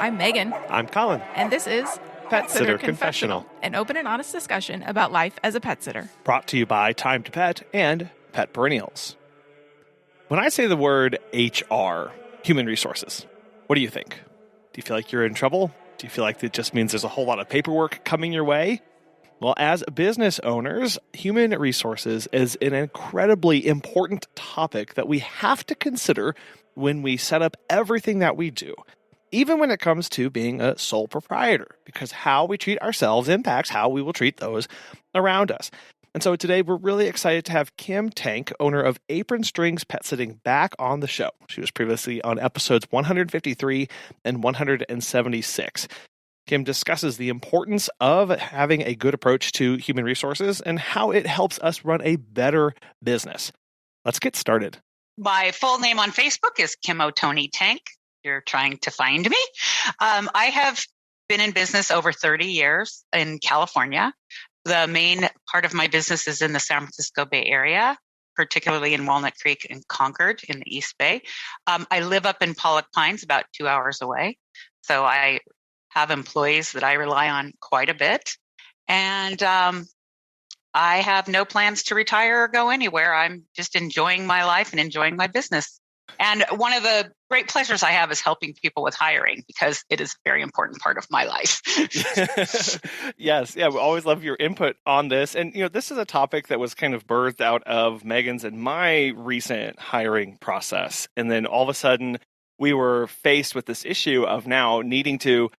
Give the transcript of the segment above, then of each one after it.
I'm Megan. I'm Colin. And this is Pet Sitter Confessional, an open and honest discussion about life as a pet sitter. Brought to you by Time to Pet and Pet Perennials. When I say the word HR, human resources, what do you think? Do you feel like you're in trouble? Do you feel like it just means there's a whole lot of paperwork coming your way? Well, as business owners, human resources is an incredibly important topic that we have to consider when we set up everything that we do, even when it comes to being a sole proprietor, because how we treat ourselves impacts how we will treat those around us. And so today we're really excited to have Kim Tank, owner of Apronstrings Pet Sitting, back on the show. She was previously on episodes 153 and 176. Kim discusses the importance of having a good approach to human resources and how it helps us run a better business. Let's get started. My full name on Facebook is Kim Ottone Tank. You're trying to find me. I have been in business over 30 years in California. The main part of my business is in the San Francisco Bay Area, particularly in Walnut Creek and Concord in the East Bay. I live up in Pollock Pines, about 2 hours away. So I have employees that I rely on quite a bit. And I have no plans to retire or go anywhere. I'm just enjoying my life and enjoying my business. And one of the great pleasures I have is helping people with hiring, because it is a very important part of my life. Yes. Yeah. We always love your input on this. And, this is a topic that was kind of birthed out of Megan's and my recent hiring process. And then all of a sudden we were faced with this issue of now needing to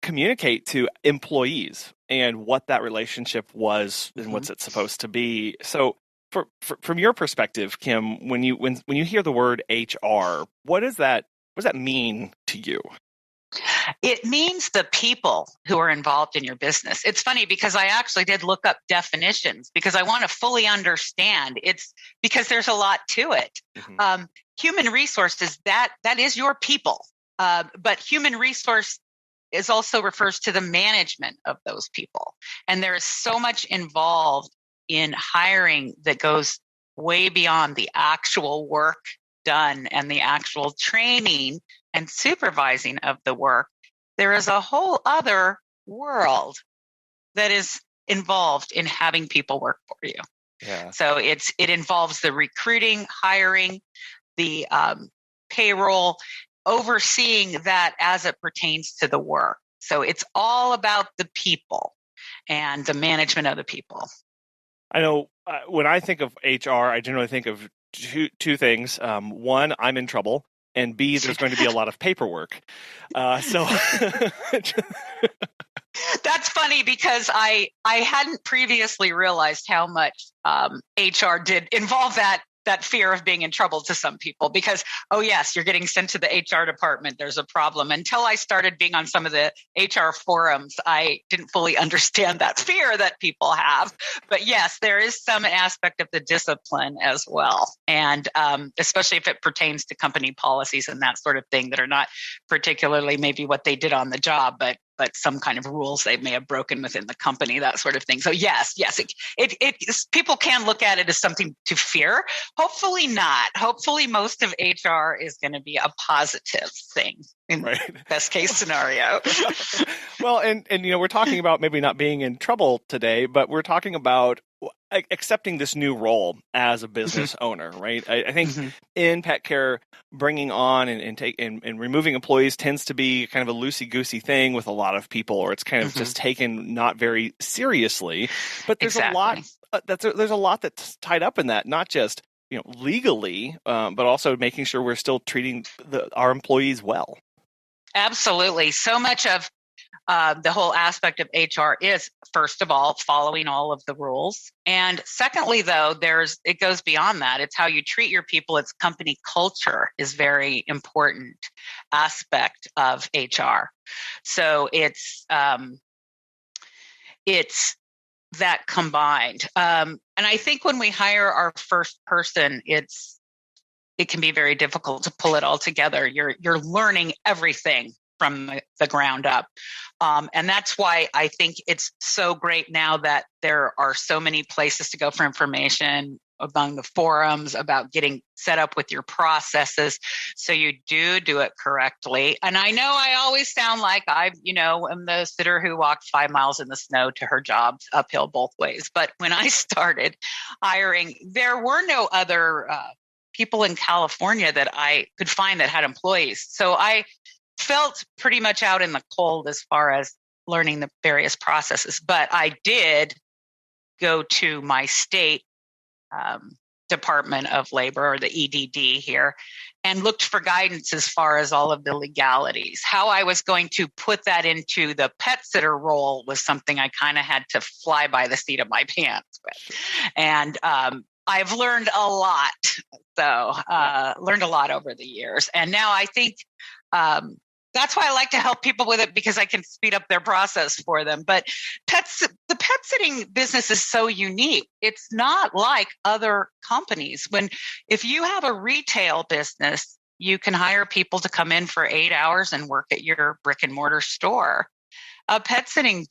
communicate to employees and what that relationship was and what's it supposed to be. So from your perspective, Kim, when you hear the word HR, what does that mean to you? It means the people who are involved in your business. It's funny because I actually did look up definitions because I want to fully understand. It's because there's a lot to it. Mm-hmm. Human resources, that is your people. But human resource is also refers to the management of those people. And there is so much involved in hiring that goes way beyond the actual work done and the actual training and supervising of the work. There is a whole other world that is involved in having people work for you. Yeah. So it involves the recruiting, hiring, the payroll, overseeing that as it pertains to the work. So it's all about the people and the management of the people. I know when I think of HR, I generally think of two things. One, I'm in trouble. And B, there's going to be a lot of paperwork. So that's funny because I hadn't previously realized how much HR did involve that fear of being in trouble to some people because, oh yes, you're getting sent to the HR department. There's a problem. Until I started being on some of the HR forums, I didn't fully understand that fear that people have. But yes, there is some aspect of the discipline as well. And especially if it pertains to company policies and that sort of thing that are not particularly maybe what they did on the job, but some kind of rules they may have broken within the company, that sort of thing. So yes, it people can look at it as something to fear. Hopefully not. Hopefully most of HR is going to be a positive thing in best case scenario. Well, and we're talking about maybe not being in trouble today, but we're talking about accepting this new role as a business owner, right? I think in pet care, bringing on and removing employees tends to be kind of a loosey-goosey thing with a lot of people, or it's kind of just taken not very seriously. But there's a lot there's a lot that's tied up in that, not just legally, but also making sure we're still treating our employees well. Absolutely. So much of the whole aspect of HR is, first of all, following all of the rules. And secondly, though, it goes beyond that. It's how you treat your people. It's company culture is very important aspect of HR. So it's that combined. And I think when we hire our first person, it can be very difficult to pull it all together. You're learning everything from the ground up. And that's why I think it's so great now that there are so many places to go for information. among the forums about getting set up with your processes so you do it correctly. And I know I always sound like I, am the sitter who walked 5 miles in the snow to her job uphill both ways. But when I started hiring, there were no other people in California that I could find that had employees. So I felt pretty much out in the cold as far as learning the various processes. But I did go to my state Department of Labor, or the EDD here, and looked for guidance as far as all of the legalities. How I was going to put that into the pet sitter role was something I kind of had to fly by the seat of my pants with. And I've learned a lot. So learned a lot over the years. And now I think that's why I like to help people with it, because I can speed up their process for them. But the pet sitting business is so unique. It's not like other companies. If you have a retail business, you can hire people to come in for 8 hours and work at your brick and mortar store. A pet sitting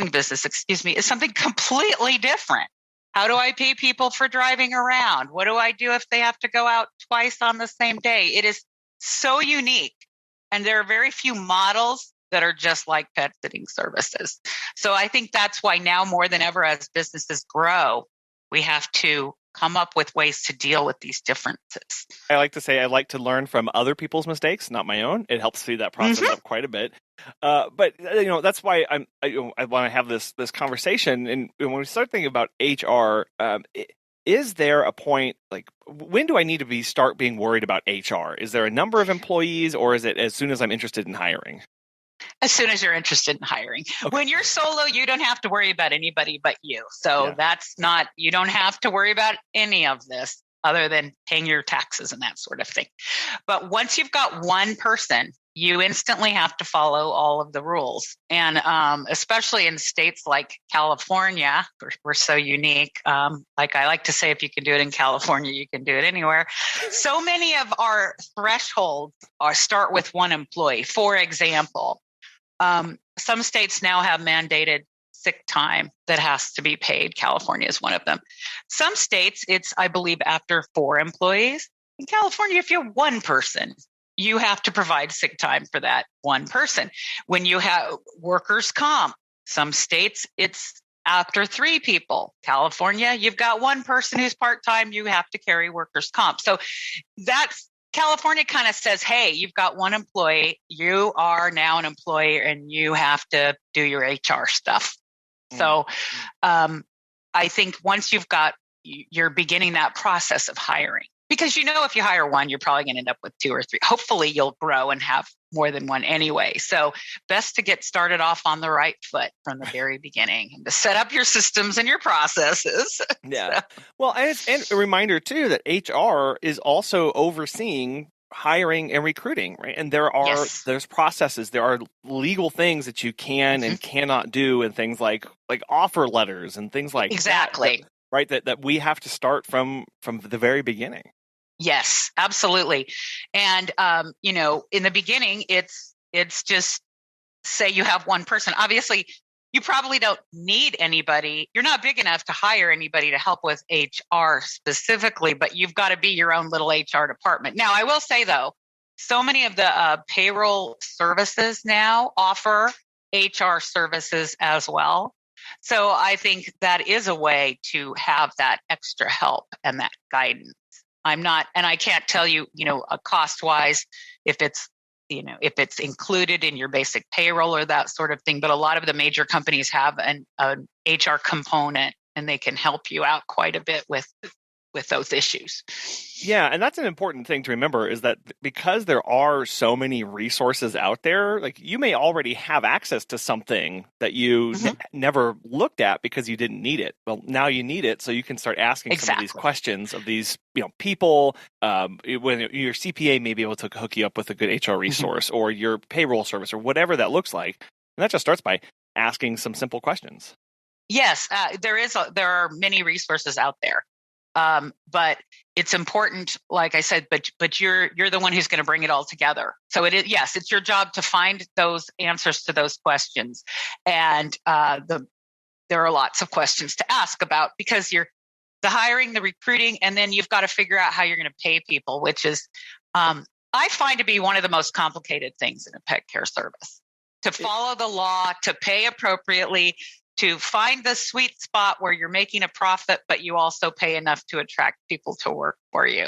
business, is something completely different. How do I pay people for driving around? What do I do if they have to go out twice on the same day? It is so unique. And there are very few models that are just like pet sitting services. So I think that's why now more than ever, as businesses grow, we have to come up with ways to deal with these differences. I like to say I like to learn from other people's mistakes, not my own. It helps speed that process up quite a bit. But that's why I want to have this conversation. And when we start thinking about HR, is there a point, like, when do I need to start being worried about HR? Is there a number of employees, or is it as soon as I'm interested in hiring? As soon as you're interested in hiring. Okay. When you're solo, you don't have to worry about anybody but you. So you don't have to worry about any of this other than paying your taxes and that sort of thing. But once you've got one person, you instantly have to follow all of the rules. And especially in states like California, we're so unique. Like I like to say, if you can do it in California, you can do it anywhere. So many of our thresholds start with one employee. For example, some states now have mandated sick time that has to be paid. California is one of them. Some states, it's, I believe, after 4 employees. In California, if you're one person, you have to provide sick time for that one person. When you have workers' comp, some states, it's after 3 people. California, you've got one person who's part-time, you have to carry workers' comp. So that's California kind of says, hey, you've got one employee, you are now an employee, and you have to do your HR stuff. So I think once you're beginning that process of hiring, because if you hire one, you're probably going to end up with 2 or 3. Hopefully you'll grow and have more than one anyway. So best to get started off on the right foot from the very beginning and to set up your systems and your processes. Yeah. Well, and a reminder too that HR is also overseeing hiring and recruiting, right? And there's processes, there are legal things that you can and cannot do, and things like offer letters and things like exactly that, right? That we have to start from the very beginning. Yes, absolutely. And in the beginning, it's just say you have one person. Obviously, you probably don't need anybody. You're not big enough to hire anybody to help with HR specifically, but you've got to be your own little HR department. Now, I will say, though, so many of the payroll services now offer HR services as well. So I think that is a way to have that extra help and that guidance. And I can't tell you, cost-wise, if it's included in your basic payroll or that sort of thing. But a lot of the major companies have an HR component, and they can help you out quite a bit with those issues. Yeah, and that's an important thing to remember, is that because there are so many resources out there, like, you may already have access to something that you never looked at because you didn't need it. Well, now you need it, so you can start asking some of these questions of these people. When your CPA may be able to hook you up with a good HR resource or your payroll service or whatever that looks like. And that just starts by asking some simple questions. Yes, there are many resources out there. But it's important, like I said, but you're the one who's going to bring it all together. So it's your job to find those answers to those questions. And there are lots of questions to ask about, because the hiring, the recruiting, and then you've got to figure out how you're going to pay people, which is, I find to be one of the most complicated things in a pet care service. To follow the law, to pay appropriately, to find the sweet spot where you're making a profit, but you also pay enough to attract people to work for you.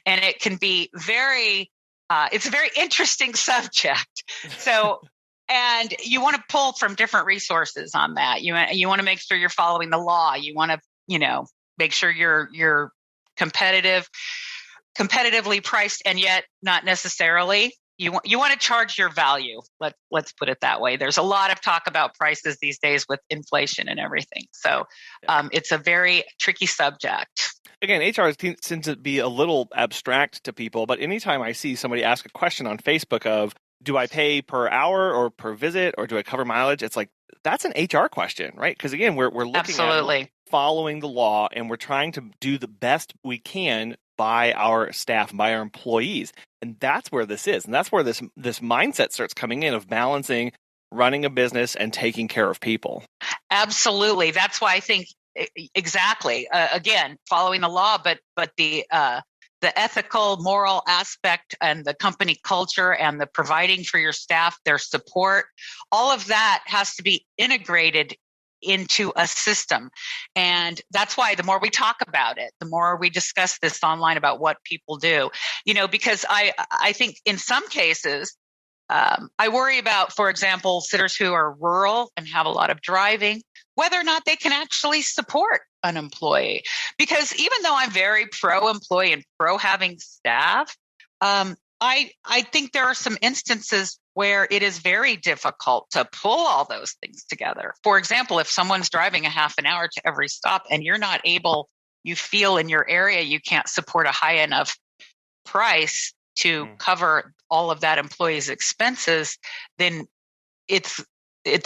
And it can be it's a very interesting subject. So, and you want to pull from different resources on that. You want to make sure you're following the law. You want to, make sure you're competitively priced, and yet not necessarily. You want to charge your value. Let's put it that way. There's a lot of talk about prices these days with inflation and everything. So it's a very tricky subject. Again, HR tends to be a little abstract to people, but anytime I see somebody ask a question on Facebook of, do I pay per hour or per visit, or do I cover mileage? It's like, that's an HR question, right? Because again, we're looking Absolutely. at following the law, and we're trying to do the best we can by our staff and by our employees. And that's where this is. And that's where this mindset starts coming in of balancing running a business and taking care of people. Absolutely. That's why I think exactly. Again, following the law, but the ethical, moral aspect and the company culture and the providing for your staff, their support, all of that has to be integrated into a system. And that's why the more we talk about it, the more we discuss this online about what people do, because I think in some cases, I worry about, for example, sitters who are rural and have a lot of driving, whether or not they can actually support an employee. Because even though I'm very pro-employee and pro-having staff, I think there are some instances where it is very difficult to pull all those things together. For example, if someone's driving a half an hour to every stop and you're not able, you feel in your area you can't support a high enough price to cover all of that employee's expenses, then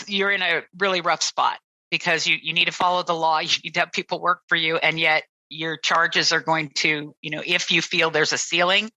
you're in a really rough spot, because you need to follow the law, you need to have people work for you, and yet your charges are going to, if you feel there's a ceiling,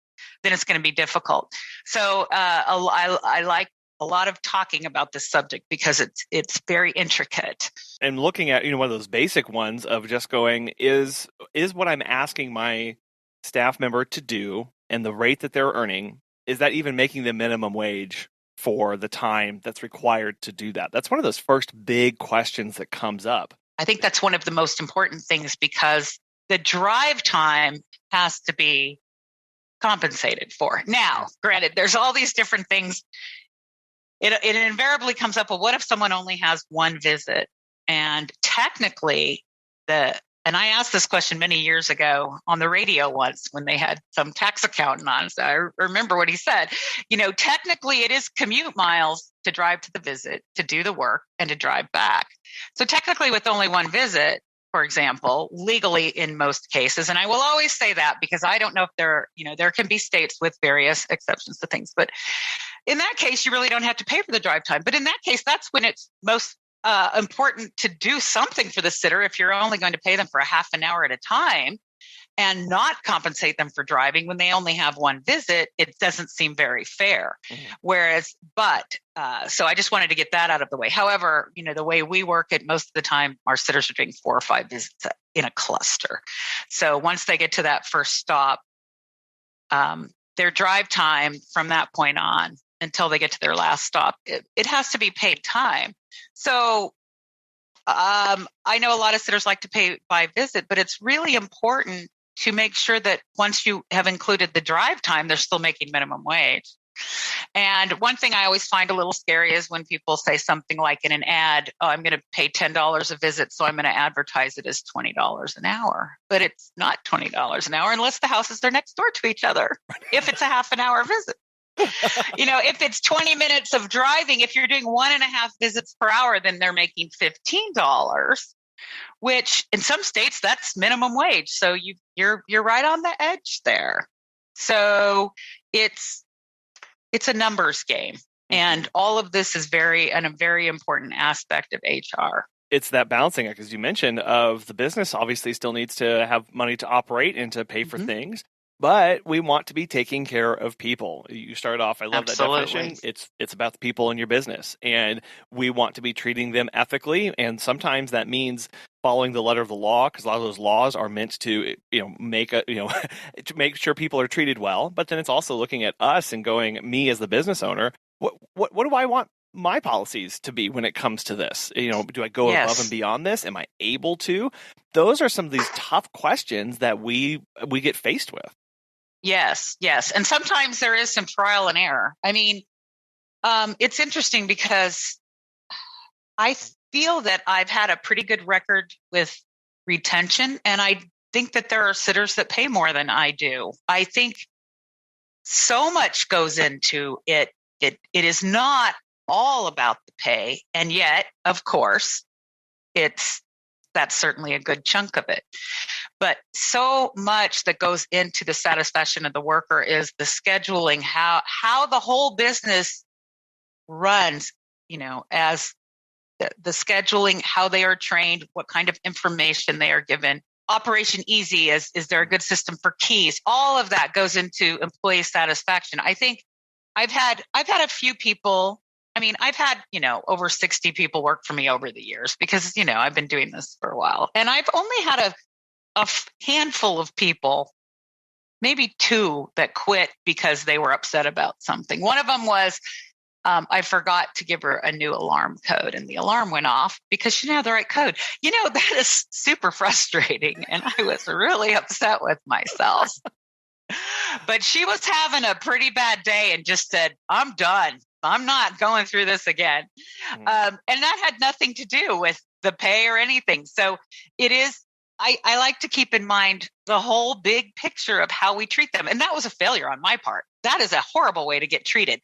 then it's going to be difficult. So I like a lot of talking about this subject because it's very intricate. And looking at, one of those basic ones of just going, is what I'm asking my staff member to do and the rate that they're earning, is that even making the minimum wage for the time that's required to do that? That's one of those first big questions that comes up. I think that's one of the most important things, because the drive time has to be compensated for. Now, granted, there's all these different things. It invariably comes up, well, what if someone only has one visit? And technically, and I asked this question many years ago on the radio once when they had some tax accountant on. So I remember what he said. Technically it is commute miles to drive to the visit, to do the work, and to drive back. So technically with only one visit, for example, legally in most cases, and I will always say that because I don't know if there can be states with various exceptions to things, but in that case, you really don't have to pay for the drive time. But in that case, that's when it's most important to do something for the sitter. If you're only going to pay them for a half an hour at a time and not compensate them for driving when they only have one visit, it doesn't seem very fair. So I just wanted to get that out of the way. However, the way we work it, most of the time, our sitters are doing 4 or 5 visits in a cluster. So once they get to that first stop, their drive time from that point on until they get to their last stop, it has to be paid time. So I know a lot of sitters like to pay by visit, but it's really important to make sure that once you have included the drive time, they're still making minimum wage. And one thing I always find a little scary is when people say something like in an ad, oh, I'm going to pay $10 a visit, so I'm going to advertise it as $20 an hour. But it's not $20 an hour unless the houses are next door to each other, if it's a half an hour visit. If it's 20 minutes of driving, if you're doing 1.5 visits per hour, then they're making $15, which in some states that's minimum wage. So you're right on the edge there. So it's a numbers game, and all of this is a very important aspect of HR. It's that balancing act, as you mentioned, of the business obviously still needs to have money to operate and to pay for things. But we want to be taking care of people. You started off, I love Absolutely. that definition. It's about the people in your business. And we want to be treating them ethically. And sometimes that means following the letter of the law, because a lot of those laws are meant to, make to make sure people are treated well. But then it's also looking at us and going, me as the business owner, what do I want my policies to be when it comes to this? Do I go above and beyond this? Am I able to? Those are some of these tough questions that we get faced with. Yes. And sometimes there is some trial and error. I mean, it's interesting because I feel that I've had a pretty good record with retention, and I think that there are sitters that pay more than I do. I think so much goes into it. It is not all about the pay, and yet, of course, that's certainly a good chunk of it. But so much that goes into the satisfaction of the worker is the scheduling, how the whole business runs, as the scheduling, how they are trained, what kind of information they are given. Operation Easy, is there a good system for keys? All of that goes into employee satisfaction. I think I've had a few people. I mean, I've had, over 60 people work for me over the years because, I've been doing this for a while. And I've only had a handful of people, maybe 2, that quit because they were upset about something. One of them was, I forgot to give her a new alarm code, and the alarm went off because she didn't have the right code. That is super frustrating. And I was really upset with myself. But she was having a pretty bad day and just said, I'm done. I'm not going through this again. And that had nothing to do with the pay or anything. So it is, I like to keep in mind the whole big picture of how we treat them. And that was a failure on my part. That is a horrible way to get treated,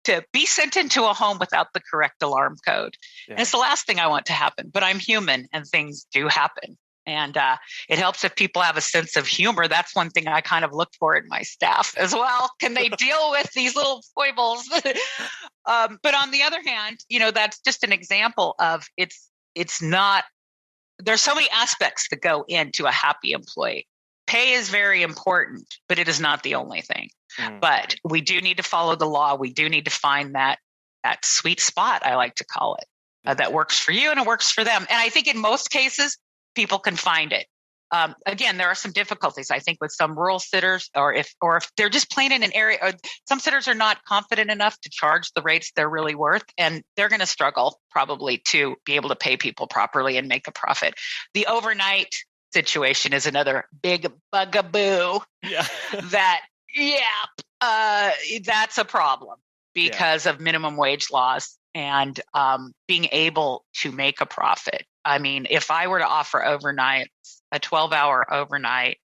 to be sent into a home without the correct alarm code. Yeah. And it's the last thing I want to happen, but I'm human and things do happen. And it helps if people have a sense of humor. That's one thing I kind of look for in my staff as well. Can they deal with these little foibles? But on the other hand, that's just an example of it's not, there's so many aspects that go into a happy employee. Pay is very important, but it is not the only thing. But we do need to follow the law. We do need to find that sweet spot, I like to call it, that works for you and it works for them. And I think in most cases, people can find it. Again, there are some difficulties, I think, with some rural sitters, or if they're just plain in an area, or some sitters are not confident enough to charge the rates they're really worth, and they're going to struggle probably to be able to pay people properly and make a profit. The overnight situation is another big bugaboo. Yeah. That's a problem because of minimum wage laws and being able to make a profit. I mean, if I were to offer overnight, a 12-hour overnight,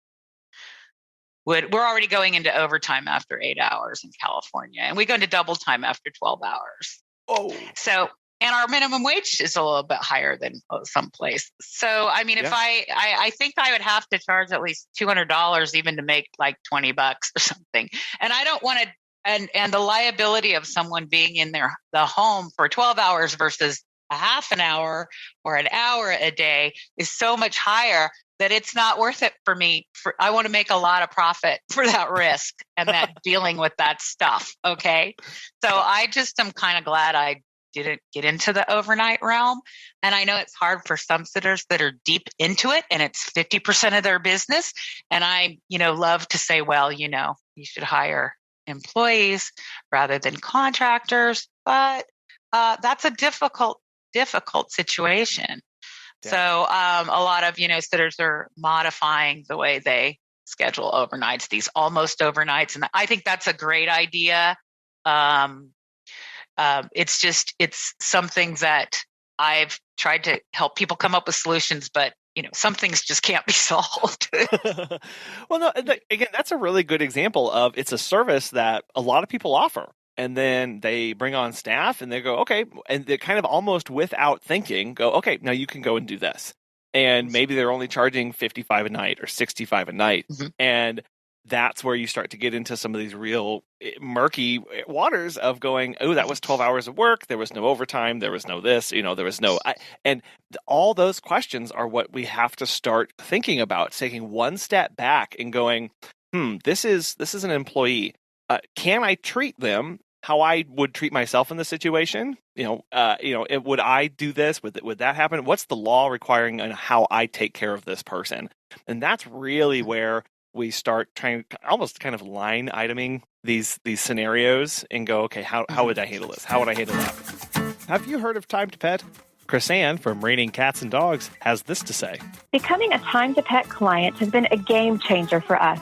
we're already going into overtime after 8 hours in California, and we go into double time after 12 hours. Oh, so, and our minimum wage is a little bit higher than some places. So, I mean, if I think I would have to charge at least $200 even to make like $20 or something. And I don't want to, and the liability of someone being in the home for 12 hours versus a half an hour or an hour a day is so much higher that it's not worth it for me. I want to make a lot of profit for that risk and that dealing with that stuff. Okay. So I just am kind of glad I didn't get into the overnight realm. And I know it's hard for some sitters that are deep into it and it's 50% of their business. And I, love to say, well, you should hire employees rather than contractors, but that's a difficult situation. Yeah. So a lot of, sitters are modifying the way they schedule overnights, these almost overnights. And I think that's a great idea. It's something that I've tried to help people come up with solutions, but some things just can't be solved. Well, no, again, that's a really good example of it's a service that a lot of people offer. And then they bring on staff and they go, okay. And they kind of almost without thinking go, okay, now you can go and do this. And maybe they're only charging $55 a night or $65 a night. Mm-hmm. And that's where you start to get into some of these real murky waters of going, oh, that was 12 hours of work. There was no overtime. There was no this, there was no, and all those questions are what we have to start thinking about, taking one step back and going, this is an employee. Can I treat them how I would treat myself in this situation. Would I do this? Would that happen? What's the law requiring on how I take care of this person? And that's really where we start trying almost kind of line iteming these scenarios and go, okay, how would I handle this? How would I handle that? Have you heard of Time to Pet? Chris-Ann from Raining Cats and Dogs has this to say. Becoming a Time to Pet client has been a game changer for us.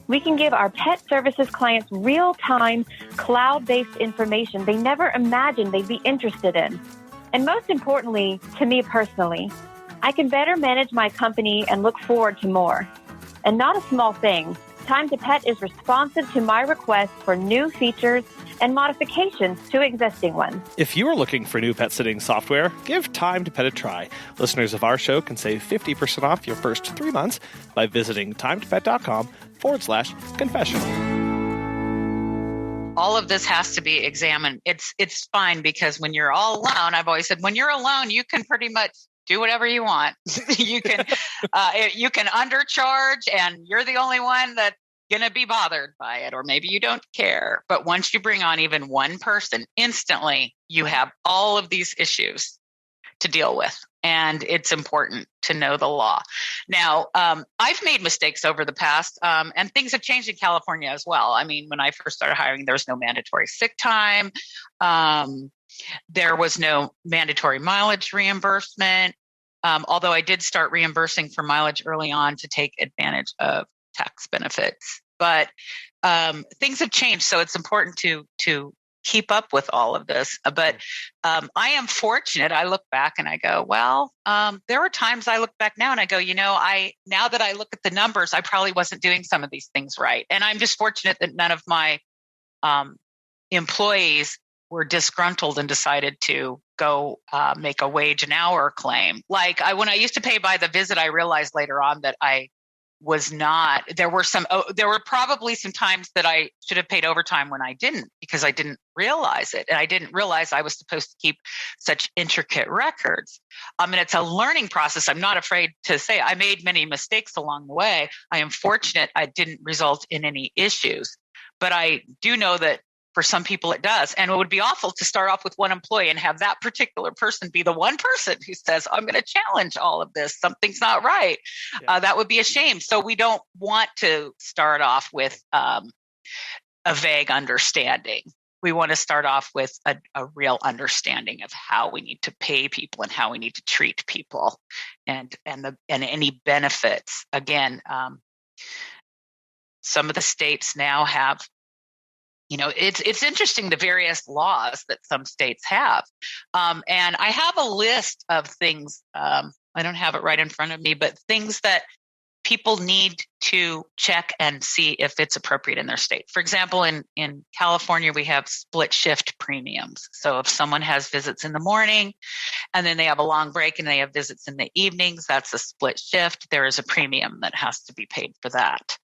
We can give our pet services clients real-time, cloud-based information they never imagined they'd be interested in. And most importantly, to me personally, I can better manage my company and look forward to more. And not a small thing, Time to Pet is responsive to my requests for new features and modifications to existing ones. If you are looking for new pet sitting software, give Time to Pet a try. Listeners of our show can save 50% off your first 3 months by visiting timetopet.com/confessional. All of this has to be examined. It's fine because when you're all alone, I've always said, when you're alone, you can pretty much do whatever you want. You can undercharge, and you're the only one that's going to be bothered by it, or maybe you don't care. But once you bring on even one person, instantly you have all of these issues to deal with. And it's important to know the law. Now, I've made mistakes over the past, and things have changed in California as well. I mean, when I first started hiring, there was no mandatory sick time. There was no mandatory mileage reimbursement, although I did start reimbursing for mileage early on to take advantage of tax benefits. But things have changed, so it's important to keep up with all of this. But I am fortunate. I look back and I go, well, there were times I look back now and I go, now that I look at the numbers, I probably wasn't doing some of these things right. And I'm just fortunate that none of my employees were disgruntled and decided to go make a wage an hour claim. Like when I used to pay by the visit, I realized later on that I was not. There were probably some times that I should have paid overtime when I didn't, because I didn't realize it. And I didn't realize I was supposed to keep such intricate records. And it's a learning process. I'm not afraid to say I made many mistakes along the way. I am fortunate I didn't result in any issues, but I do know that for some people it does. And it would be awful to start off with one employee and have that particular person be the one person who says, I'm going to challenge all of this. Something's not right. Yeah. That would be a shame. So we don't want to start off with a vague understanding. We want to start off with a real understanding of how we need to pay people and how we need to treat people and any benefits. Again, some of the states now have, it's interesting, the various laws that some states have. And I have a list of things, I don't have it right in front of me, but things that people need to check and see if it's appropriate in their state. For example, in California, we have split shift premiums. So if someone has visits in the morning and then they have a long break and they have visits in the evenings, that's a split shift. There is a premium that has to be paid for that.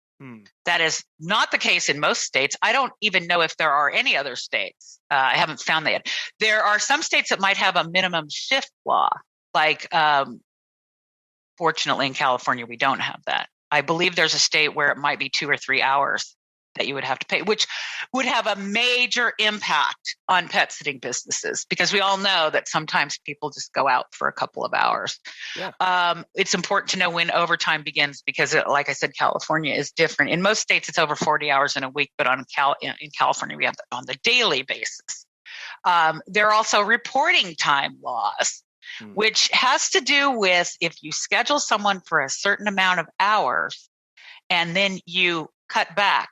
That is not the case in most states. I don't even know if there are any other states. I haven't found that yet. There are some states that might have a minimum shift law. Like, fortunately, in California, we don't have that. I believe there's a state where it might be 2 or 3 hours that you would have to pay, which would have a major impact on pet sitting businesses, because we all know that sometimes people just go out for a couple of hours. Yeah. It's important to know when overtime begins, because like I said, California is different. In most states, it's over 40 hours in a week, but in California, we have it on the daily basis. There are also reporting time laws, which has to do with if you schedule someone for a certain amount of hours and then you cut back,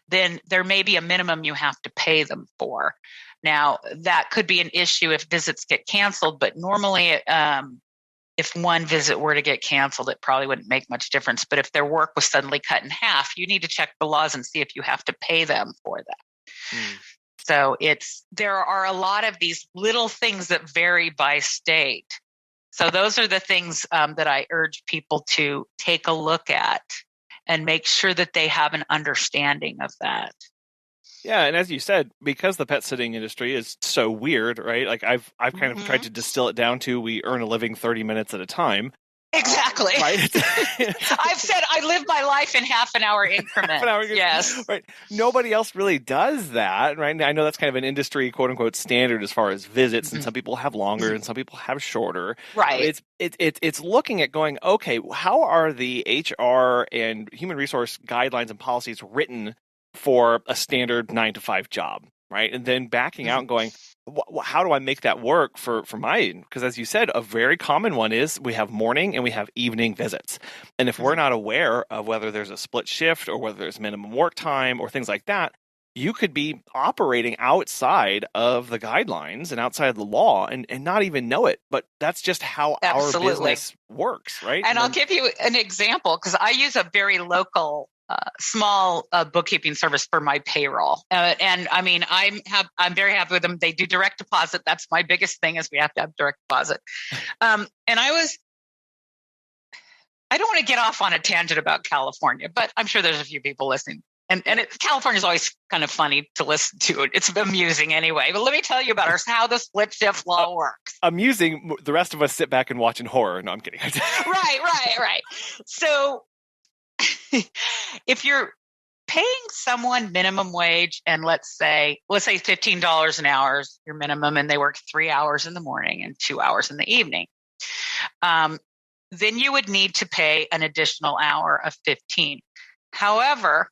then there may be a minimum you have to pay them for. Now, that could be an issue if visits get canceled, but normally if one visit were to get canceled, it probably wouldn't make much difference. But if their work was suddenly cut in half, you need to check the laws and see if you have to pay them for that. So there are a lot of these little things that vary by state. So those are the things that I urge people to take a look at and make sure that they have an understanding of that. Yeah, and as you said, because the pet sitting industry is so weird, right? Like I've kind of tried to distill it down to we earn a living 30 minutes at a time. Exactly. Right? I've said I live my life in half an hour increments. Yes. Right. Nobody else really does that, right? I know that's kind of an industry quote unquote standard as far as visits, and some people have longer and some people have shorter. Right. But it's looking at going, okay, how are the HR and human resource guidelines and policies written for a standard 9 to 5 job, right? And then backing out and going, how do I make that work for my, because as you said, a very common one is we have morning and we have evening visits. And if we're not aware of whether there's a split shift or whether there's minimum work time or things like that, you could be operating outside of the guidelines and outside of the law and not even know it. But that's just how our business works, right? And I'll give you an example because I use a very local small bookkeeping service for my payroll. And I mean, I'm very happy with them. They do direct deposit. That's my biggest thing is we have to have direct deposit. And I don't want to get off on a tangent about California, but I'm sure there's a few people listening. And California is always kind of funny to listen to. It's amusing anyway. But let me tell you about how the split shift law works. Amusing. The rest of us sit back and watch in horror. No, I'm kidding. Right. So if you're paying someone minimum wage and let's say $15 an hour is your minimum and they work 3 hours in the morning and 2 hours in the evening, then you would need to pay an additional hour of 15. However,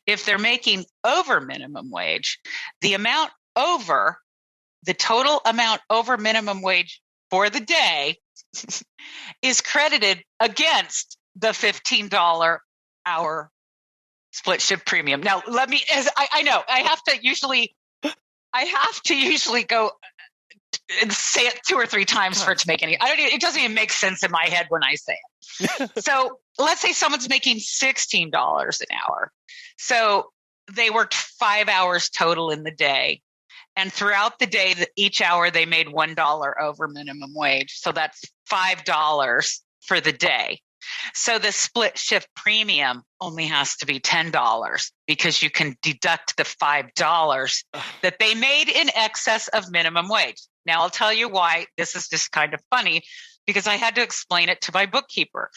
if they're making over minimum wage, the total amount over minimum wage for the day is credited against the $15 hour split shift premium. Now, I know I have to usually go and say it 2 or 3 times for it to make it doesn't even make sense in my head when I say it. So let's say someone's making $16 an hour. So they worked 5 hours total in the day. And throughout the day, each hour they made $1 over minimum wage. So that's $5 for the day. So the split shift premium only has to be $10 because you can deduct the $5 that they made in excess of minimum wage. Now, I'll tell you why this is just kind of funny because I had to explain it to my bookkeeper.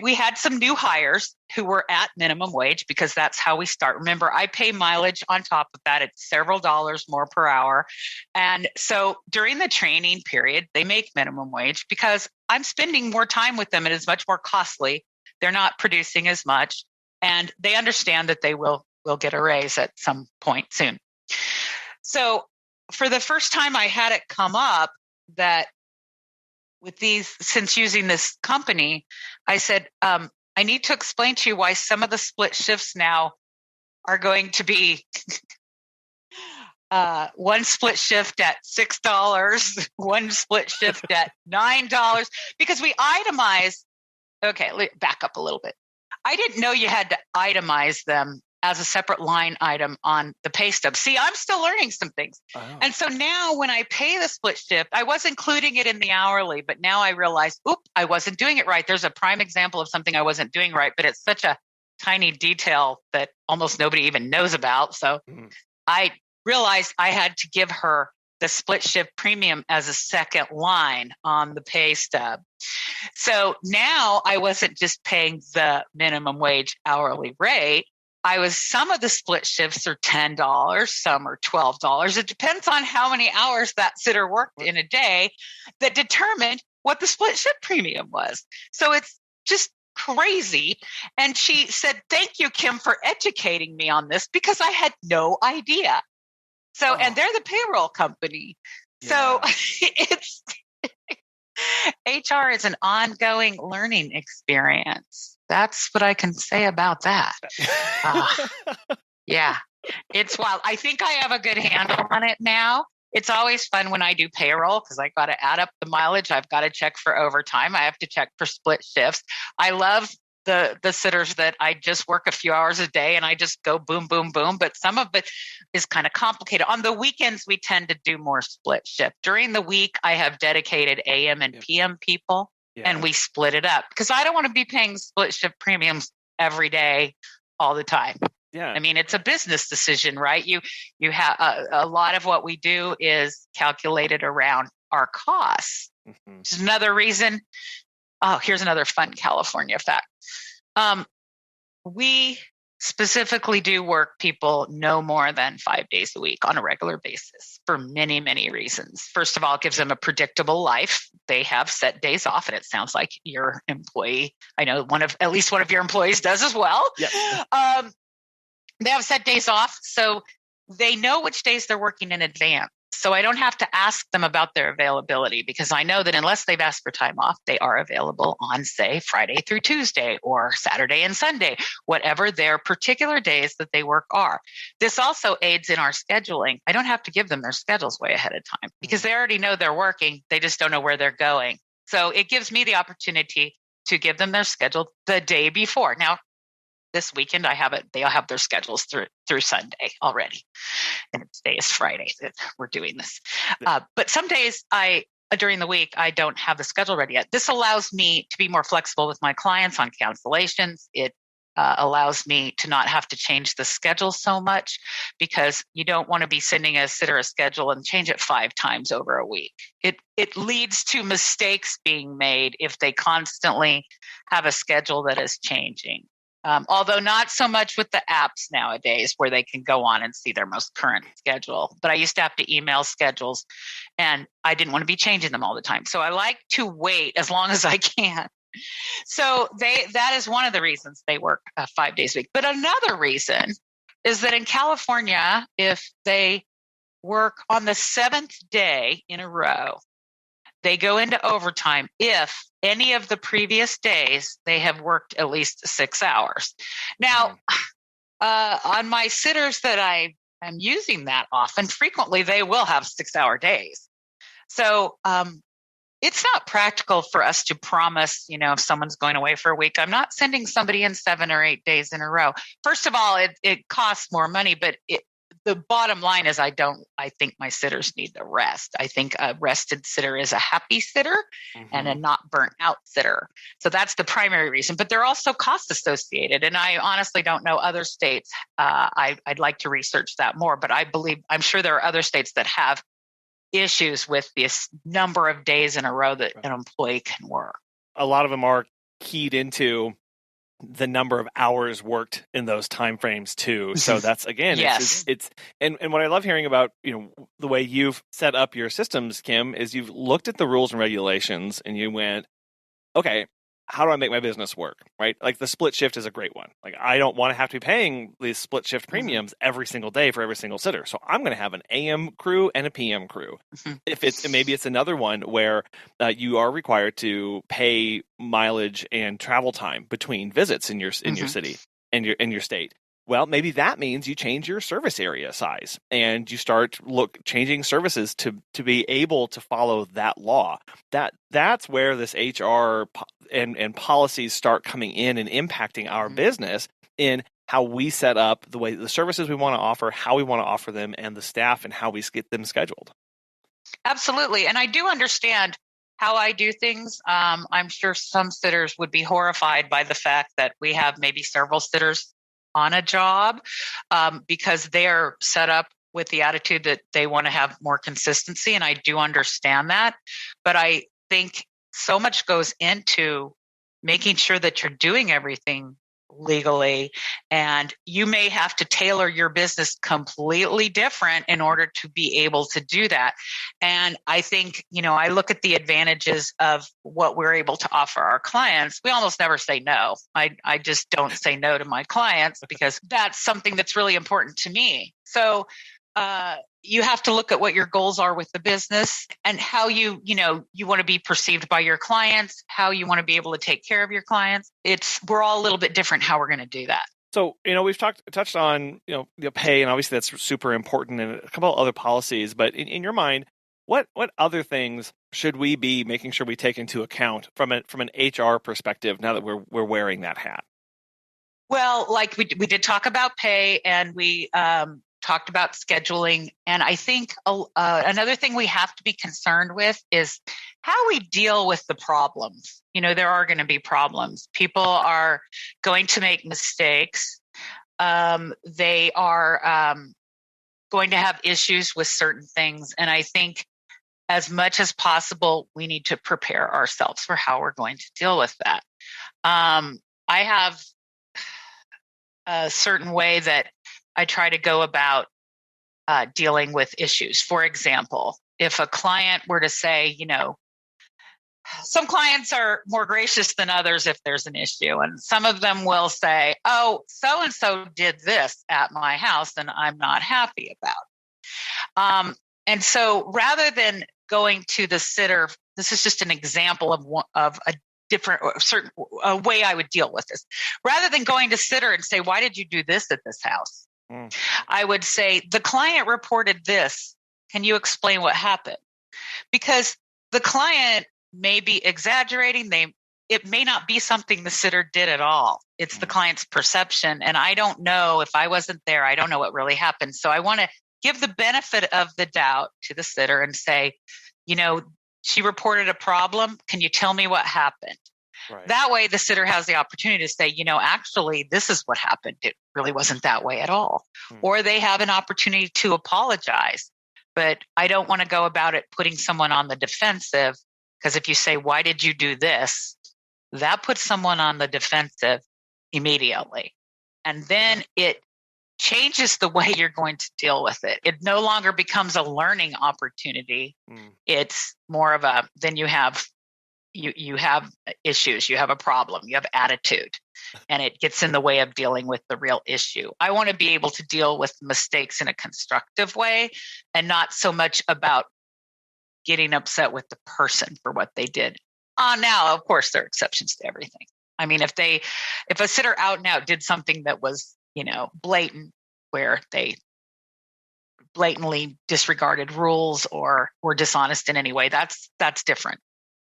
We had some new hires who were at minimum wage because that's how we start. Remember, I pay mileage on top of that. It's several dollars more per hour. And so during the training period, they make minimum wage because I'm spending more time with them. It is much more costly. They're not producing as much. And they understand that they will get a raise at some point soon. So for the first time I had it come up that with since using this company, I said, I need to explain to you why some of the split shifts now are going to be one split shift at $6, one split shift at $9, because we itemize. Okay, back up a little bit. I didn't know you had to itemize them as a separate line item on the pay stub. See, I'm still learning some things. Oh. And so now when I pay the split shift, I was including it in the hourly, but now I realize, I wasn't doing it right. There's a prime example of something I wasn't doing right, but it's such a tiny detail that almost nobody even knows about. So I realized I had to give her the split shift premium as a second line on the pay stub. So now I wasn't just paying the minimum wage hourly rate. Some of the split shifts are $10, some are $12. It depends on how many hours that sitter worked in a day that determined what the split shift premium was. So it's just crazy. And she said, "Thank you, Kim, for educating me on this because I had no idea." So, and they're the payroll company. Yeah. So it's HR is an ongoing learning experience. That's what I can say about that. Yeah, it's wild. I think I have a good handle on it now. It's always fun when I do payroll because I got to add up the mileage. I've got to check for overtime. I have to check for split shifts. I love the sitters that I just work a few hours a day and I just go boom, boom, boom. But some of it is kind of complicated. On the weekends, we tend to do more split shift. During the week, I have dedicated AM and PM people. Yeah. And we split it up because I don't want to be paying split shift premiums every day, all the time. Yeah, I mean, it's a business decision, right? You have a lot of what we do is calculated around our costs. Mm-hmm. Which is another reason here's another fun California fact. We specifically do work people no more than 5 days a week on a regular basis for many, many reasons. First of all, it gives them a predictable life. They have set days off, and it sounds like your employee, I know at least one of your employees does as well. Yep. They have set days off, so they know which days they're working in advance. So I don't have to ask them about their availability, because I know that unless they've asked for time off, they are available on, say, Friday through Tuesday or Saturday and Sunday, whatever their particular days that they work are. This also aids in our scheduling. I don't have to give them their schedules way ahead of time because they already know they're working. They just don't know where they're going. So it gives me the opportunity to give them their schedule the day before. Now, this weekend, they'll have their schedules through Sunday already. And today is Friday that we're doing this. But some days during the week, I don't have the schedule ready yet. This allows me to be more flexible with my clients on cancellations. It allows me to not have to change the schedule so much, because you don't want to be sending a sitter a schedule and change it 5 times over a week. It leads to mistakes being made if they constantly have a schedule that is changing. Although not so much with the apps nowadays, where they can go on and see their most current schedule. But I used to have to email schedules, and I didn't want to be changing them all the time. So I like to wait as long as I can. So that is one of the reasons they work 5 days a week. But another reason is that in California, if they work on the 7th day in a row, they go into overtime if any of the previous days they have worked at least 6 hours. Now, on my sitters that I am using that often, frequently they will have 6-hour days. So it's not practical for us to promise, if someone's going away for a week, I'm not sending somebody in 7 or 8 days in a row. First of all, it costs more money, but the bottom line is I think my sitters need the rest. I think a rested sitter is a happy sitter and a not burnt out sitter. So that's the primary reason, but there are also costs associated. And I honestly don't know other states. I'd like to research that more, but I'm sure there are other states that have issues with this number of days in a row that an employee can work. A lot of them are keyed into the number of hours worked in those timeframes too. So that's, again, yes. it's and what I love hearing about, the way you've set up your systems, Kim, is you've looked at the rules and regulations and you went, okay, how do I make my business work? Right? Like the split shift is a great one. Like I don't want to have to be paying these split shift premiums every single day for every single sitter. So I'm going to have an AM crew and a PM crew. If maybe it's another one where you are required to pay mileage and travel time between visits in your city and your state. Well, maybe that means you change your service area size and you start changing services to be able to follow that law. That's where this HR and policies start coming in and impacting our business in how we set up the services we want to offer, how we want to offer them, and the staff and how we get them scheduled. Absolutely. And I do understand how I do things. I'm sure some sitters would be horrified by the fact that we have maybe several sitters on a job because they're set up with the attitude that they want to have more consistency. And I do understand that. But I think so much goes into making sure that you're doing everything legally, and you may have to tailor your business completely different in order to be able to do that. And I think, I look at the advantages of what we're able to offer our clients. We almost never say no. I just don't say no to my clients because that's something that's really important to me. So you have to look at what your goals are with the business and how you want to be perceived by your clients, how you want to be able to take care of your clients. We're all a little bit different how we're going to do that. So, we've touched on, the pay, and obviously that's super important, and a couple of other policies, but in your mind, what other things should we be making sure we take into account from an HR perspective now that we're wearing that hat? Well, like we did talk about pay, and we talked about scheduling. And I think another thing we have to be concerned with is how we deal with the problems. There are going to be problems. People are going to make mistakes. They are going to have issues with certain things. And I think as much as possible, we need to prepare ourselves for how we're going to deal with that. I have a certain way that I try to go about dealing with issues. For example, if a client were to say, some clients are more gracious than others if there's an issue. And some of them will say, oh, so-and-so did this at my house and I'm not happy about. And so rather than going to the sitter, this is just an example of a different or certain a way I would deal with this. Rather than going to sitter and say, why did you do this at this house? I would say, the client reported this. Can you explain what happened? Because the client may be exaggerating. It may not be something the sitter did at all. It's the client's perception. And I don't know, if I wasn't there, I don't know what really happened. So I want to give the benefit of the doubt to the sitter and say, she reported a problem. Can you tell me what happened? Right. That way the sitter has the opportunity to say, actually, this is what happened. It really wasn't that way at all. Or they have an opportunity to apologize. But I don't want to go about it putting someone on the defensive, because if you say, why did you do this? That puts someone on the defensive immediately. And then it changes the way you're going to deal with it. It no longer becomes a learning opportunity. It's more of then you have issues, you have a problem, you have attitude, and it gets in the way of dealing with the real issue. I want to be able to deal with mistakes in a constructive way and not so much about getting upset with the person for what they did. Now, of course, there are exceptions to everything. I mean, if a sitter out and out did something that was, blatant, where they blatantly disregarded rules or were dishonest in any way, that's different.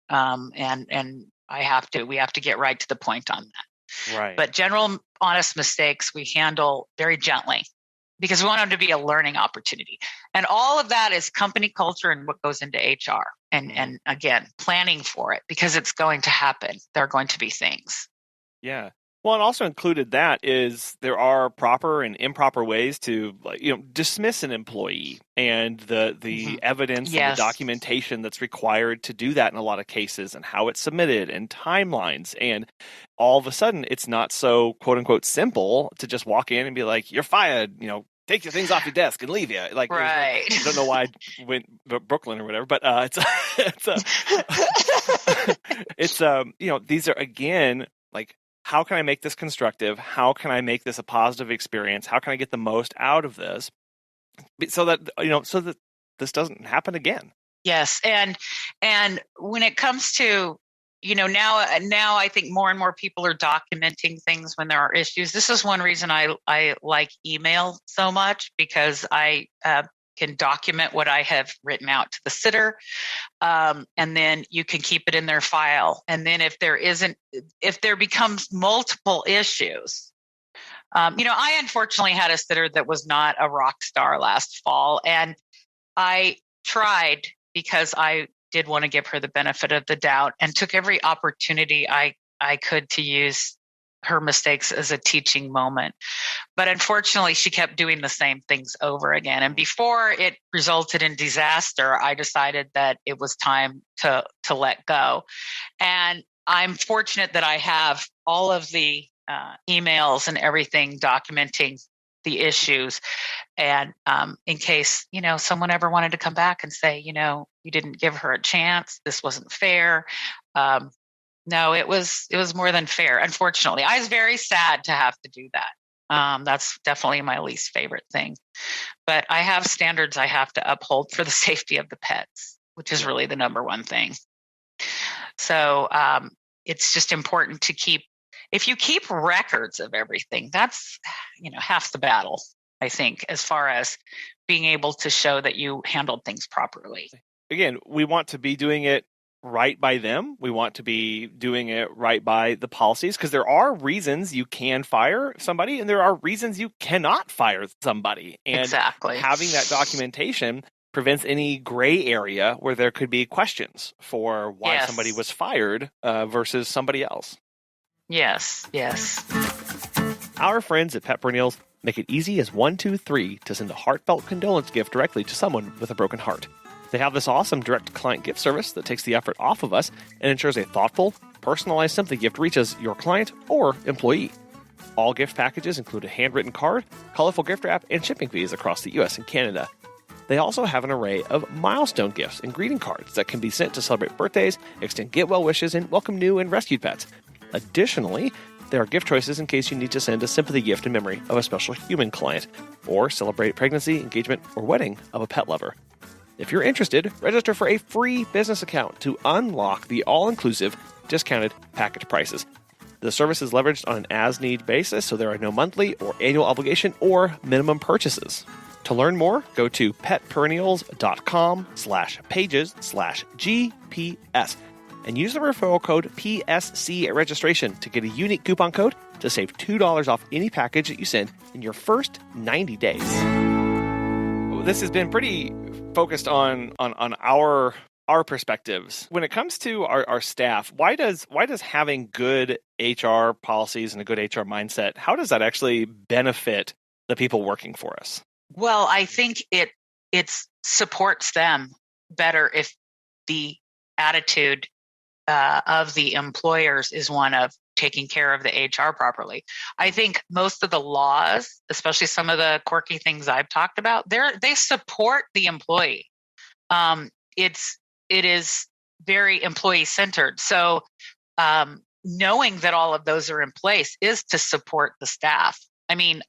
And we have to get right to the point on that. Right. But general honest mistakes, we handle very gently because we want them to be a learning opportunity. And all of that is company culture and what goes into HR. And again, planning for it, because it's going to happen. There are going to be things. Yeah. Well, and also included that is there are proper and improper ways to, dismiss an employee, and the evidence and the documentation that's required to do that in a lot of cases, and how it's submitted and timelines. And all of a sudden, it's not so quote unquote simple to just walk in and be like, "You're fired." Take your things off your desk and leave you. Like, right. I don't know why I went Brooklyn or whatever, but these are, again, like, how can I make this constructive? How can I make this a positive experience? How can I get the most out of this so that this doesn't happen again? Yes. And when it comes to, now I think more and more people are documenting things when there are issues. This is one reason I like email so much, because I can document what I have written out to the sitter. And then you can keep it in their file. And then if there becomes multiple issues, I unfortunately had a sitter that was not a rock star last fall. And I tried, because I did want to give her the benefit of the doubt, and took every opportunity I could to use her mistakes as a teaching moment. But unfortunately, she kept doing the same things over again. And before it resulted in disaster, I decided that it was time to let go. And I'm fortunate that I have all of the emails and everything documenting the issues. And in case, someone ever wanted to come back and say, you didn't give her a chance, this wasn't fair. No, it was more than fair. Unfortunately, I was very sad to have to do that. That's definitely my least favorite thing. But I have standards I have to uphold for the safety of the pets, which is really the number one thing. So it's just important to if you keep records of everything, that's, half the battle, I think, as far as being able to show that you handled things properly. Again, we want to be doing it right by them. We want to be doing it right by the policies, because there are reasons you can fire somebody and there are reasons you cannot fire somebody. And exactly. Having that documentation prevents any gray area where there could be questions for why somebody was fired versus somebody else. Yes. Our friends at Pet Perennials make it easy as 1, 2, 3 to send a heartfelt condolence gift directly to someone with a broken heart. They have this awesome direct client gift service that takes the effort off of us and ensures a thoughtful, personalized Simply gift reaches your client or employee. All gift packages include a handwritten card, colorful gift wrap, and shipping fees across the US and Canada. They also have an array of milestone gifts and greeting cards that can be sent to celebrate birthdays, extend get well wishes, and welcome new and rescued pets. Additionally, there are gift choices in case you need to send a sympathy gift in memory of a special human client, or celebrate pregnancy, engagement, or wedding of a pet lover. If you're interested, register for a free business account to unlock the all-inclusive, discounted package prices. The service is leveraged on an as-need basis, so there are no monthly or annual obligation or minimum purchases. To learn more, go to petperennials.com/pages/GPS and use the referral code PSC at registration to get a unique coupon code to save $2 off any package that you send in your first 90 days. This has been pretty focused on our perspectives. When it comes to our staff, why does having good HR policies and a good HR mindset, how does that actually benefit the people working for us? Well, I think it supports them better if the attitude of the employers is one of taking care of the HR properly. I think most of the laws, especially some of the quirky things I've talked about, they support the employee. It is very employee centered. So knowing that all of those are in place is to support the staff. I mean,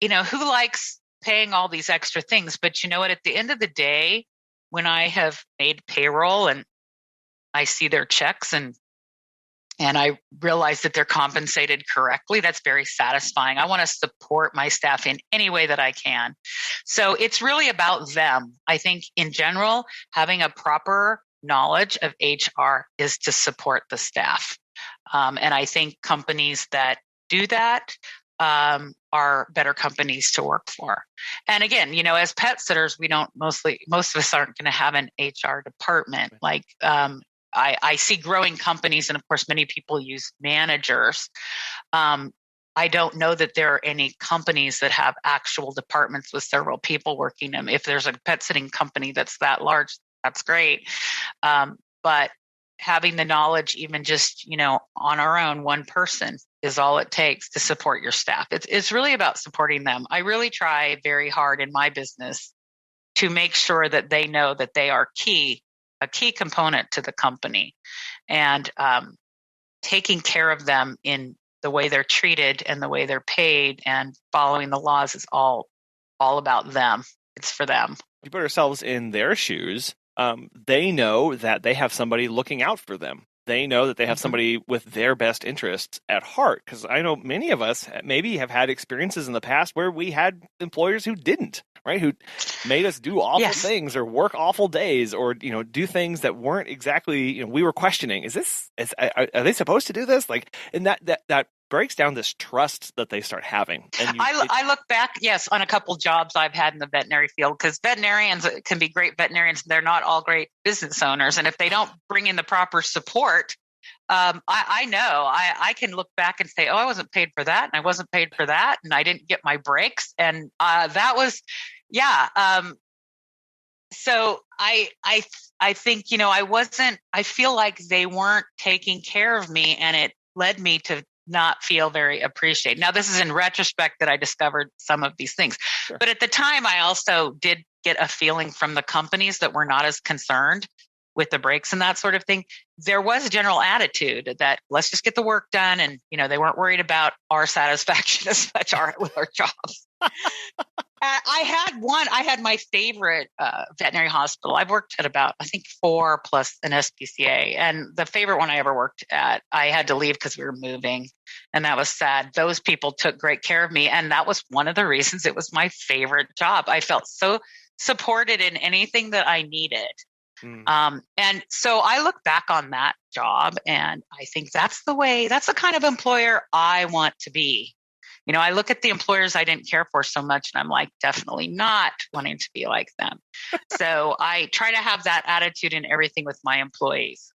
who likes paying all these extra things? But you know what? At the end of the day, when I have made payroll and I see their checks and I realize that they're compensated correctly, that's very satisfying. I want to support my staff in any way that I can. So it's really about them. I think in general, having a proper knowledge of HR is to support the staff. And I think companies that do that are better companies to work for. And again, as pet sitters, most of us aren't going to have an HR department. Like I see growing companies, and of course, many people use managers. I don't know that there are any companies that have actual departments with several people working them. If there's a pet sitting company that's that large, that's great. But having the knowledge, even just, on our own, one person is all it takes to support your staff. It's really about supporting them. I really try very hard in my business to make sure that they know that they are a key component to the company, and taking care of them in the way they're treated and the way they're paid and following the laws is all about them. It's for them. You put ourselves in their shoes. They know that they have somebody looking out for them. They know that they have somebody with their best interests at heart. Because I know many of us maybe have had experiences in the past where we had employers who didn't, right? Who made us do awful things or work awful days or, do things that weren't exactly, we were questioning. Are they supposed to do this? And that breaks down this trust that they start having. And I look back, on a couple jobs I've had in the veterinary field, because veterinarians can be great veterinarians. They're not all great business owners. And if they don't bring in the proper support, I know I can look back and say, oh, I wasn't paid for that. And I wasn't paid for that. And I didn't get my breaks. And that was, so I think, I feel like they weren't taking care of me, and it led me to not feel very appreciated. Now, this is in retrospect that I discovered some of these things. Sure. But at the time, I also did get a feeling from the companies that were not as concerned with the breaks and that sort of thing. There was a general attitude that let's just get the work done. And, they weren't worried about our satisfaction as much with our jobs. I had my favorite veterinary hospital. I've worked at about, I think, 4 plus an SPCA. And the favorite one I ever worked at, I had to leave because we were moving. And that was sad. Those people took great care of me. And that was one of the reasons it was my favorite job. I felt so supported in anything that I needed. And so I look back on that job and I think that's the kind of employer I want to be. I look at the employers I didn't care for so much and I'm like, definitely not wanting to be like them. So I try to have that attitude in everything with my employees.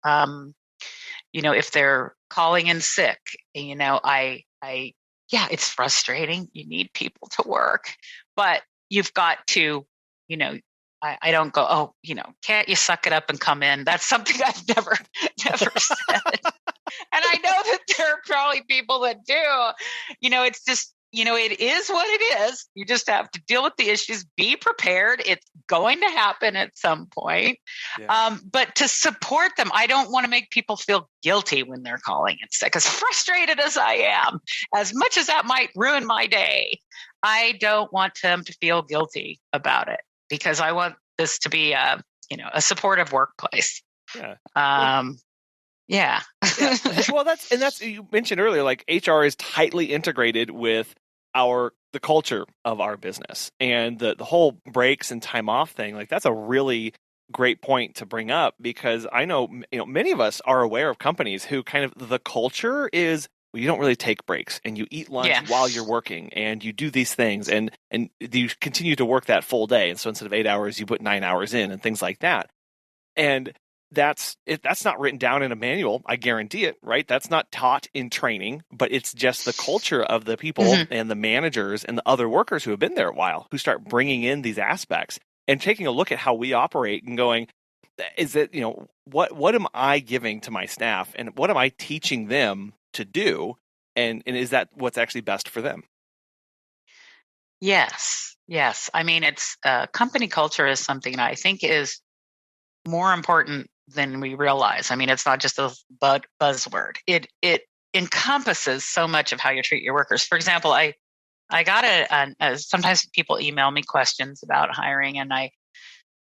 If they're calling in sick, it's frustrating. You need people to work, but you've got to, I don't go, oh, can't you suck it up and come in? That's something I've never said. And I know that there are probably people that do. It's just, it is what it is. You just have to deal with the issues, be prepared. It's going to happen at some point. Yeah. But to support them, I don't want to make people feel guilty when they're calling in sick. As frustrated as I am, as much as that might ruin my day, I don't want them to feel guilty about it, because I want this to be a supportive workplace. Yeah. Yeah. Well, that's you mentioned earlier, like HR is tightly integrated with the culture of our business, and the whole breaks and time off thing. Like, that's a really great point to bring up, because I know, many of us are aware of companies who kind of, the culture is, well, you don't really take breaks, and you eat lunch while you're working, and you do these things, and you continue to work that full day. And so instead of 8 hours, you put 9 hours in, and things like that. And that's not written down in a manual. I guarantee it, right? That's not taught in training, but it's just the culture of the people and the managers and the other workers who have been there a while, who start bringing in these aspects and taking a look at how we operate and going, is it, what am I giving to my staff, and what am I teaching them to do? And is that what's actually best for them? Yes. I mean, it's company culture is something I think is more important than we realize. I mean, it's not just a buzzword. It encompasses so much of how you treat your workers. For example, I got sometimes people email me questions about hiring, and I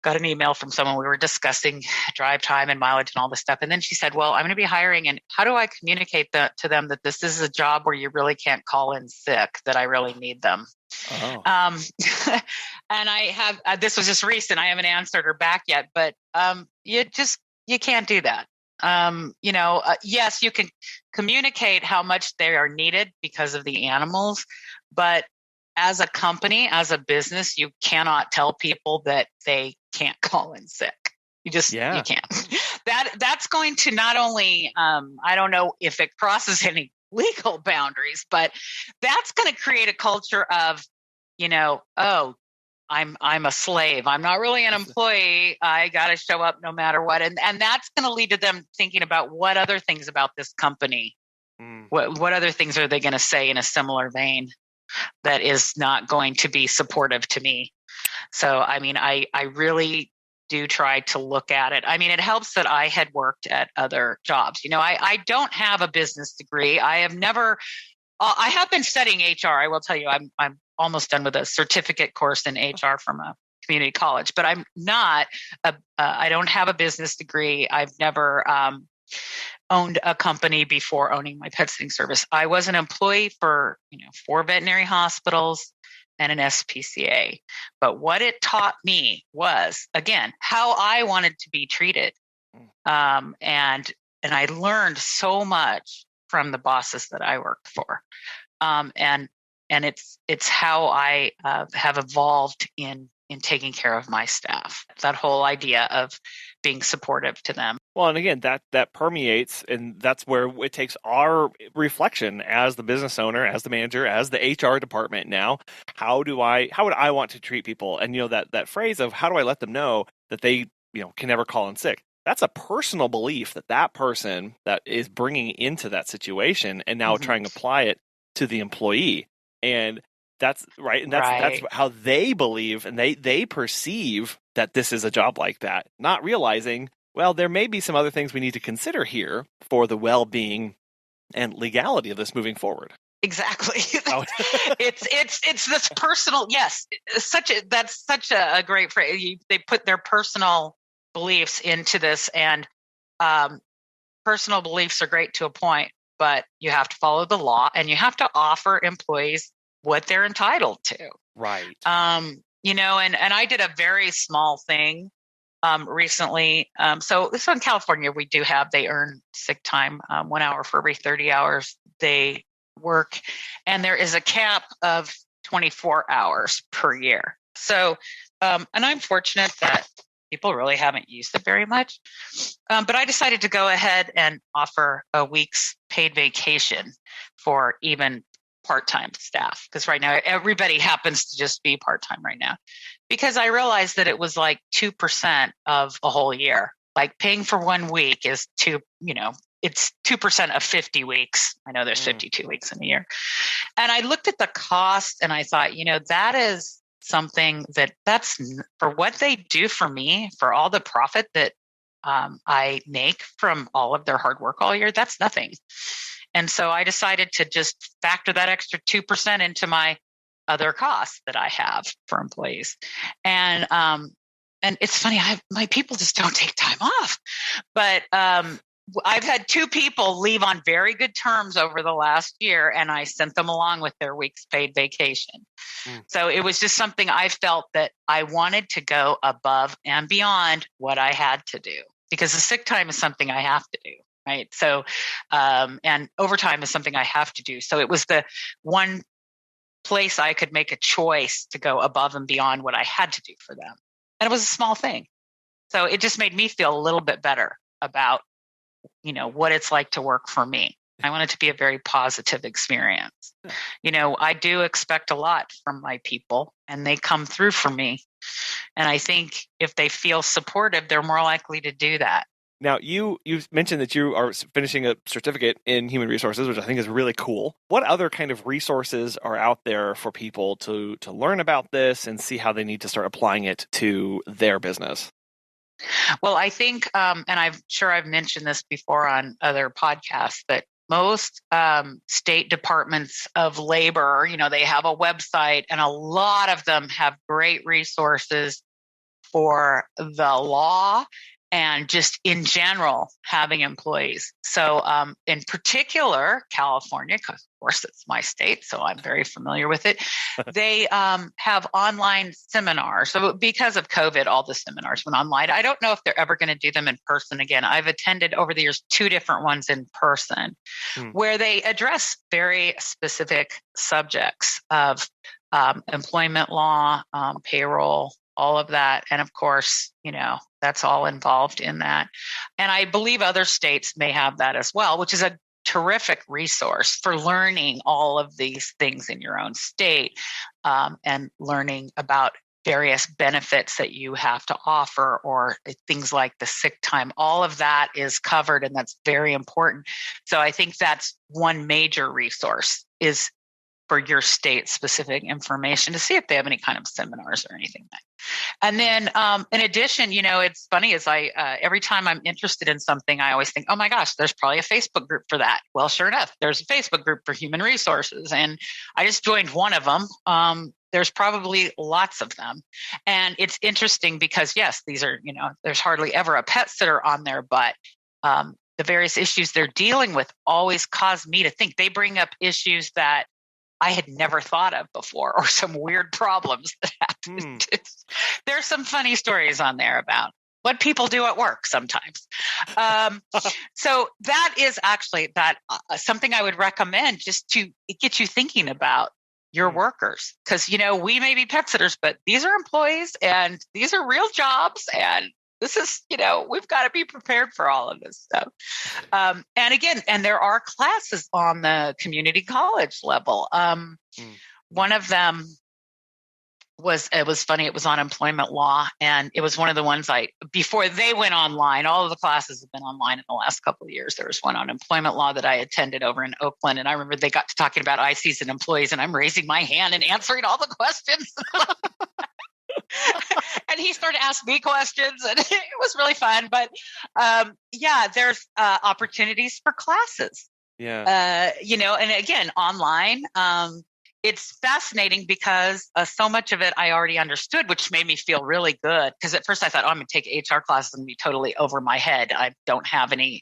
got an email from someone. We were discussing drive time and mileage and all this stuff. And then she said, well, I'm going to be hiring, and how do I communicate that to them, that this is a job where you really can't call in sick, that I really need them? Oh. And I have, this was just recent. I haven't answered her back yet, but you can't do that. Yes, you can communicate how much they are needed because of the animals, but as a company, as a business, you cannot tell people that they can't call in sick. You can't. That's going to not only, I don't know if it crosses any legal boundaries, but that's going to create a culture of, I'm a slave. I'm not really an employee. I got to show up no matter what. And that's going to lead to them thinking about what other things about this company, what other things are they going to say in a similar vein that is not going to be supportive to me. So, I mean, I really do try to look at it. I mean, it helps that I had worked at other jobs. I don't have a business degree. I have been studying HR. I will tell you, I'm almost done with a certificate course in HR from a community college, but I'm not, I don't have a business degree. I've never owned a company before owning my pet sitting service. I was an employee for, 4 veterinary hospitals and an SPCA. But what it taught me was, again, how I wanted to be treated. And I learned so much from the bosses that I worked for. And it's how I have evolved in taking care of my staff. That whole idea of being supportive to them. Well, and again, that permeates, and that's where it takes our reflection as the business owner, as the manager, as the HR department. Now, how would I want to treat people? And that phrase of, how do I let them know that they can never call in sick? That's a personal belief that person that is bringing into that situation, and now trying to apply it to the employee. And that's right. And that's how they believe, and they perceive that this is a job like that, not realizing, well, there may be some other things we need to consider here for the well-being and legality of this moving forward. Exactly. It's this personal. Yes. That's such a great phrase. They put their personal beliefs into this, and personal beliefs are great to a point, but you have to follow the law, and you have to offer employees what they're entitled to. Right. And I did a very small thing recently. So in California, they earn sick time, 1 hour for every 30 hours they work. And there is a cap of 24 hours per year. So, and I'm fortunate that people really haven't used it very much. But I decided to go ahead and offer a week's paid vacation for even part-time staff, because right now everybody happens to just be part-time right now, because I realized that it was like 2% of a whole year. Like paying for 1 week is it's 2% of 50 weeks. I know there's 52 weeks in a year. And I looked at the cost and I thought, that is something that's for what they do for me, for all the profit that I make from all of their hard work all year, that's nothing. And so I decided to just factor that extra 2% into my other costs that I have for employees. And it's funny, my people just don't take time off. But I've had 2 people leave on very good terms over the last year, and I sent them along with their week's paid vacation. So it was just something I felt that I wanted to go above and beyond what I had to do, because the sick time is something I have to do. Right. So, and overtime is something I have to do. So it was the one place I could make a choice to go above and beyond what I had to do for them. And it was a small thing. So it just made me feel a little bit better about, what it's like to work for me. I want it to be a very positive experience. I do expect a lot from my people, and they come through for me. And I think if they feel supported, they're more likely to do that. Now, you mentioned that you are finishing a certificate in human resources, which I think is really cool. What other kind of resources are out there for people to learn about this and see how they need to start applying it to their business? Well, I think, and I'm sure I've mentioned this before on other podcasts, but most state departments of labor, they have a website, and a lot of them have great resources for the law and just in general having employees. So in particular, California, because of course it's my state, so I'm very familiar with it. They have online seminars. So because of COVID, all the seminars went online. I don't know if they're ever going to do them in person again. I've attended over the years 2 different ones in person where they address very specific subjects of employment law, payroll, all of that. And of course, that's all involved in that. And I believe other states may have that as well, which is a terrific resource for learning all of these things in your own state, and learning about various benefits that you have to offer, or things like the sick time. All of that is covered, and that's very important. So I think that's one major resource, is for your state specific information, to see if they have any kind of seminars or anything. And then in addition, it's funny, as every time I'm interested in something, I always think, oh my gosh, there's probably a Facebook group for that. Well, sure enough, there's a Facebook group for human resources. And I just joined one of them. There's probably lots of them. And it's interesting because yes, these are, there's hardly ever a pet sitter on there, but the various issues they're dealing with always cause me to think. They bring up issues that I had never thought of before, or some weird problems that happened. There's some funny stories on there about what people do at work sometimes. So that is actually something I would recommend, just to get you thinking about your workers. Because, we may be pet sitters, but these are employees and these are real jobs. And this is, we've got to be prepared for all of this stuff. And again, there are classes on the community college level. One of them it was funny. It was on employment law. And it was one of the ones before they went online, all of the classes have been online in the last couple of years. There was one on employment law that I attended over in Oakland. And I remember they got to talking about ICs and employees, and I'm raising my hand and answering all the questions. And he started asking me questions, and it was really fun. But there's opportunities for classes. Yeah. And again, online. It's fascinating because so much of it I already understood, which made me feel really good. Because at first I thought, I'm going to take HR classes and be totally over my head. I don't have any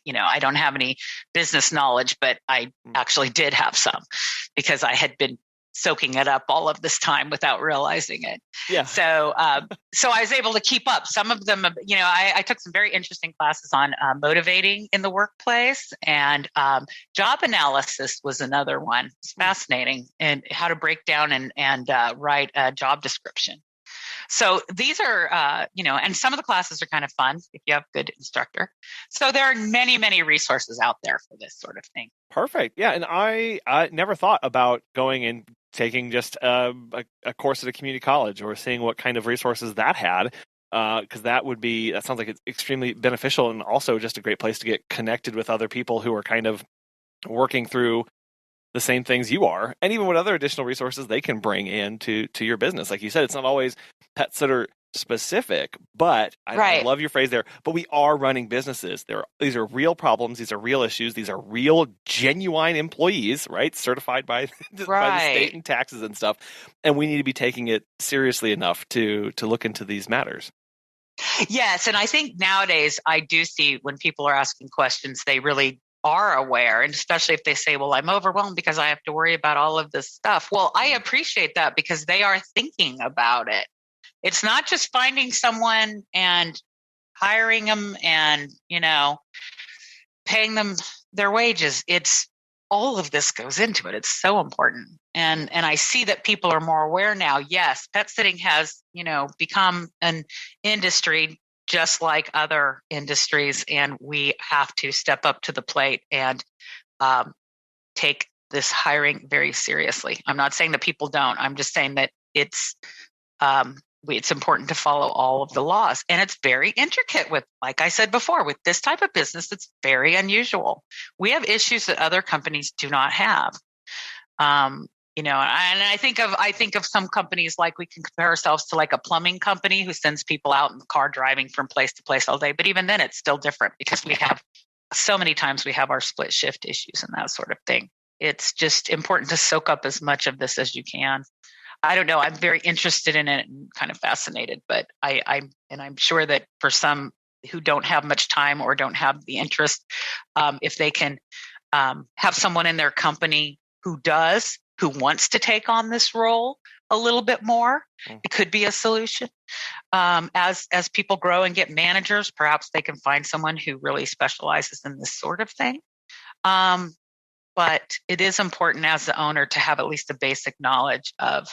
business knowledge, but I actually did have some, because I had been soaking it up all of this time without realizing it. Yeah. So I was able to keep up. Some of them, I took some very interesting classes on motivating in the workplace, and job analysis was another one. It's fascinating, and how to break down and write a job description. So these are, and some of the classes are kind of fun if you have a good instructor. So there are many, many resources out there for this sort of thing. Perfect. Yeah. And I never thought about going and taking just a course at a community college or seeing what kind of resources that had. Because that sounds like it's extremely beneficial and also just a great place to get connected with other people who are kind of working through the same things you are, and even what other additional resources they can bring into your business. Like you said, it's not always pet sitter specific, but I love your phrase there. But we are running businesses. These are real problems. These are real issues. These are real, genuine employees, right? Certified by the state and taxes and stuff. And we need to be taking it seriously enough to look into these matters. Yes. And I think nowadays I do see when people are asking questions, they really are aware. And especially if they say, well, I'm overwhelmed because I have to worry about all of this stuff. Well, I appreciate that because they are thinking about it. It's not just finding someone and hiring them and, paying them their wages. It's all of this goes into it. It's so important. And I see that people are more aware now. Yes, pet sitting has, become an industry just like other industries, and we have to step up to the plate and take this hiring very seriously. I'm not saying that people don't. I'm just saying that it's important to follow all of the laws, and it's very intricate with, like I said before, with this type of business, it's very unusual. We have issues that other companies do not have. And I think of some companies, like we can compare ourselves to like a plumbing company who sends people out in the car driving from place to place all day. But even then it's still different because we have so many times we have our split shift issues and that sort of thing. It's just important to soak up as much of this as you can. I don't know. I'm very interested in it and kind of fascinated, but I'm sure that for some who don't have much time or don't have the interest, if they can have someone in their company who wants to take on this role a little bit more, it could be a solution. As people grow and get managers, perhaps they can find someone who really specializes in this sort of thing. But it is important as the owner to have at least a basic knowledge of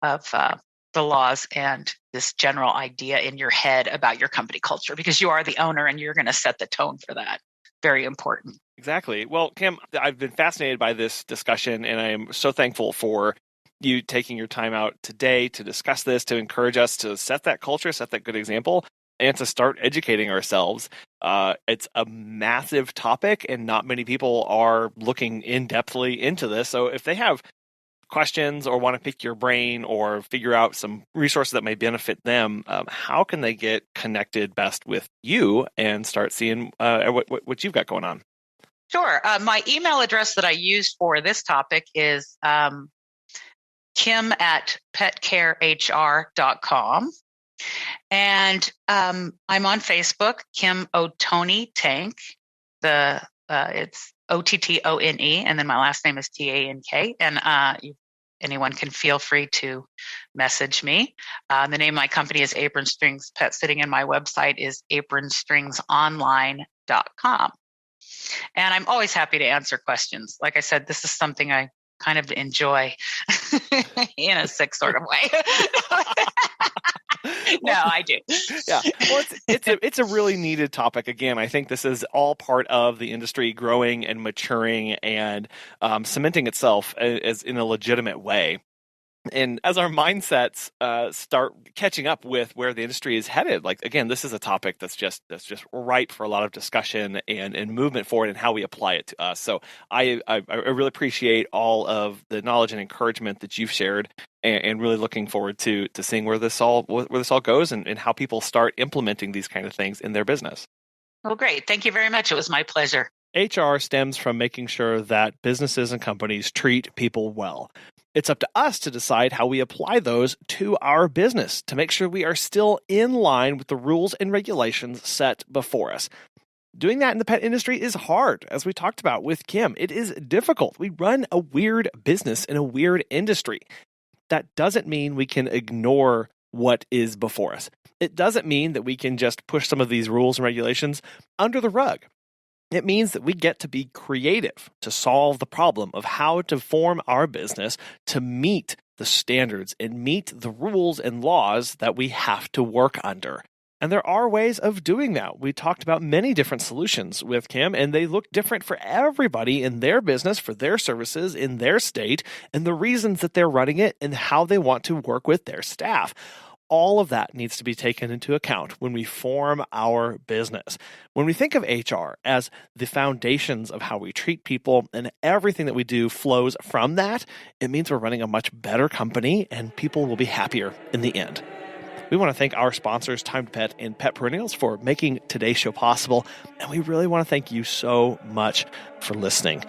the laws and this general idea in your head about your company culture, because you are the owner and you're going to set the tone for that. Very important. Exactly. Well, Kim, I've been fascinated by this discussion, and I am so thankful for you taking your time out today to discuss this, to encourage us to set that culture, set that good example, and to start educating ourselves. It's a massive topic, and not many people are looking in-depthly into this. So if they have questions or want to pick your brain or figure out some resources that may benefit them, how can they get connected best with you and start seeing what you've got going on? Sure. My email address that I use for this topic is kim@petcarehr.com. And I'm on Facebook, Kim Ottone Tank. It's Ottone, and then my last name is Tank. And anyone can feel free to message me. The name of my company is Apronstrings Pet Sitting, and my website is apronstringsonline.com. And I'm always happy to answer questions. Like I said, this is something I kind of enjoy in a sick sort of way. No, I do. Yeah. Well, it's a really needed topic. Again, I think this is all part of the industry growing and maturing and cementing itself as in a legitimate way. And as our mindsets start catching up with where the industry is headed, like, again, this is a topic that's just ripe for a lot of discussion and movement forward and how we apply it to us. So I really appreciate all of the knowledge and encouragement that you've shared, and really looking forward to seeing where this all goes and how people start implementing these kind of things in their business. Well, great. Thank you very much. It was my pleasure. HR stems from making sure that businesses and companies treat people well. It's up to us to decide how we apply those to our business to make sure we are still in line with the rules and regulations set before us. Doing that in the pet industry is hard, as we talked about with Kim. It is difficult. We run a weird business in a weird industry. That doesn't mean we can ignore what is before us. It doesn't mean that we can just push some of these rules and regulations under the rug. It means that we get to be creative to solve the problem of how to form our business to meet the standards and meet the rules and laws that we have to work under. And there are ways of doing that. We talked about many different solutions with Kim, and they look different for everybody in their business, for their services, in their state, and the reasons that they're running it and how they want to work with their staff. All of that needs to be taken into account when we form our business. When we think of HR as the foundations of how we treat people and everything that we do flows from that, it means we're running a much better company and people will be happier in the end. We want to thank our sponsors, Time to Pet and Pet Perennials, for making today's show possible. And we really want to thank you so much for listening.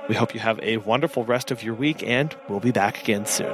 We hope you have a wonderful rest of your week, and we'll be back again soon.